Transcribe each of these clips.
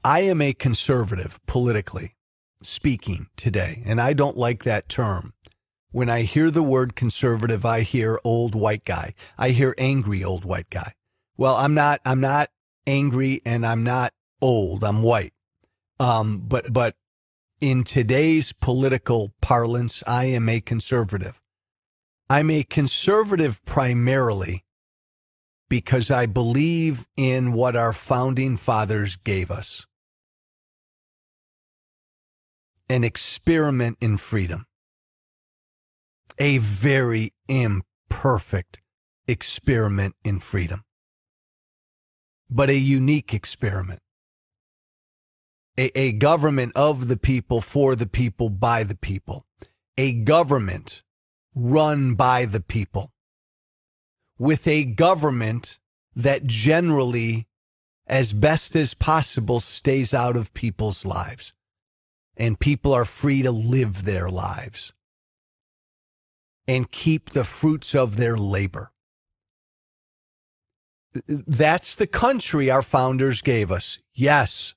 I am a conservative politically speaking today, and I don't like that term. When I hear the word conservative, I hear old white guy. I hear angry old white guy. Well, I'm not angry and I'm not old. I'm white. But in today's political parlance, I am a conservative. I'm a conservative primarily because I believe in what our founding fathers gave us. An experiment in freedom. A very imperfect experiment in freedom. But a unique experiment. A government of the people, for the people, by the people. A government run by the people. With a government that generally, as best as possible, stays out of people's lives. And people are free to live their lives. And keep the fruits of their labor. That's the country our founders gave us. Yes.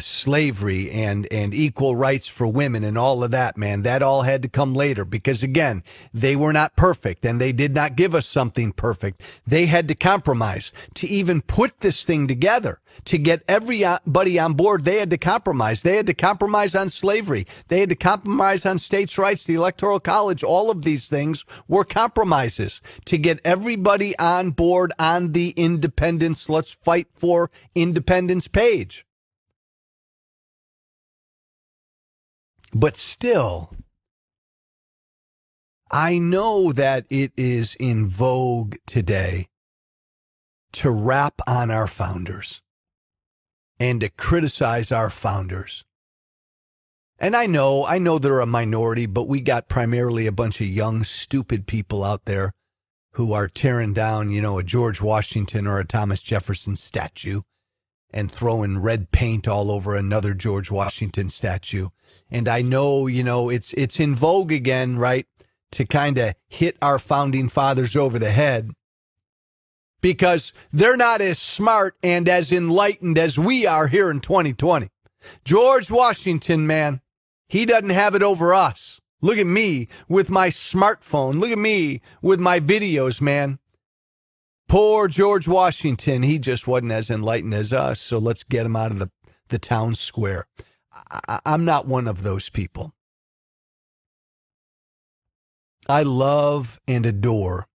Slavery and equal rights for women and all of that, man, that all had to come later because, again, they were not perfect and they did not give us something perfect. They had to compromise to even put this thing together. To get everybody on board, they had to compromise. They had to compromise on slavery. They had to compromise on states' rights, the Electoral College. All of these things were compromises to get everybody on board on the independence, let's fight for independence page. But still, I know that it is in vogue today to rap on our founders and to criticize our founders. And I know they're a minority, but we got primarily a bunch of young, stupid people out there who are tearing down, a George Washington or a Thomas Jefferson statue and throwing red paint all over another George Washington statue. And I know, it's in vogue again, right, to kind of hit our founding fathers over the head because they're not as smart and as enlightened as we are here in 2020. George Washington, man, he doesn't have it over us. Look at me with my smartphone. Look at me with my videos, man. Poor George Washington, he just wasn't as enlightened as us, so let's get him out of the town square. I'm not one of those people. I love and adore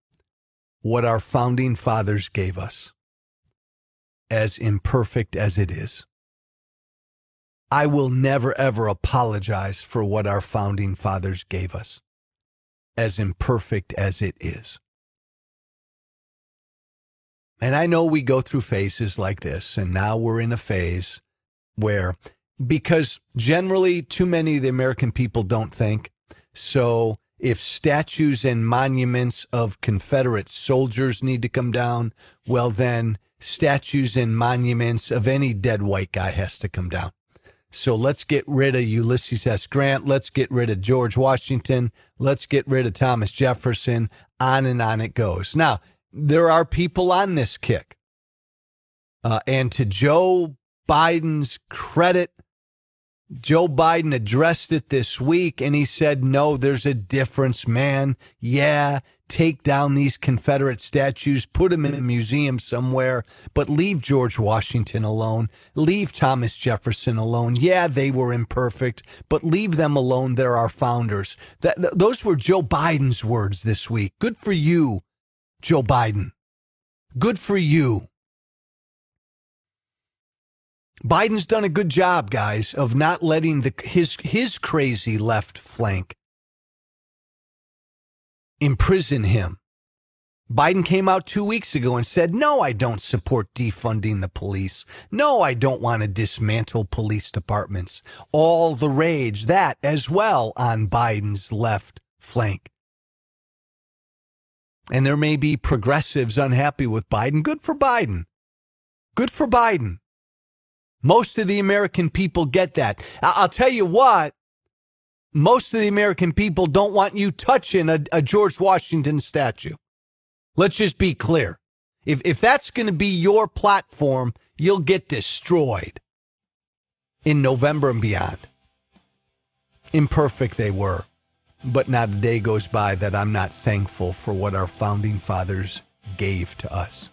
what our founding fathers gave us, as imperfect as it is. I will never, ever apologize for what our founding fathers gave us, as imperfect as it is. And I know we go through phases like this, and now we're in a phase where, because generally too many of the American people don't think, so if statues and monuments of Confederate soldiers need to come down, well then statues and monuments of any dead white guy has to come down. So let's get rid of Ulysses S. Grant. Let's get rid of George Washington. Let's get rid of Thomas Jefferson. On and on it goes. Now, there are people on this kick. And to Joe Biden's credit, Joe Biden addressed it this week and he said, no, there's a difference, man. Yeah, take down these Confederate statues, put them in a museum somewhere, but leave George Washington alone. Leave Thomas Jefferson alone. Yeah, they were imperfect, but leave them alone. They're our founders. Those were Joe Biden's words this week. Good for you, Joe Biden. Good for you. Biden's done a good job, guys, of not letting his crazy left flank imprison him. Biden came out 2 weeks ago and said, no, I don't support defunding the police. No, I don't want to dismantle police departments. All the rage, that as well on Biden's left flank. And there may be progressives unhappy with Biden. Good for Biden. Good for Biden. Most of the American people get that. I'll tell you what, most of the American people don't want you touching a George Washington statue. Let's just be clear. If that's going to be your platform, you'll get destroyed in November and beyond. Imperfect they were, but not a day goes by that I'm not thankful for what our founding fathers gave to us.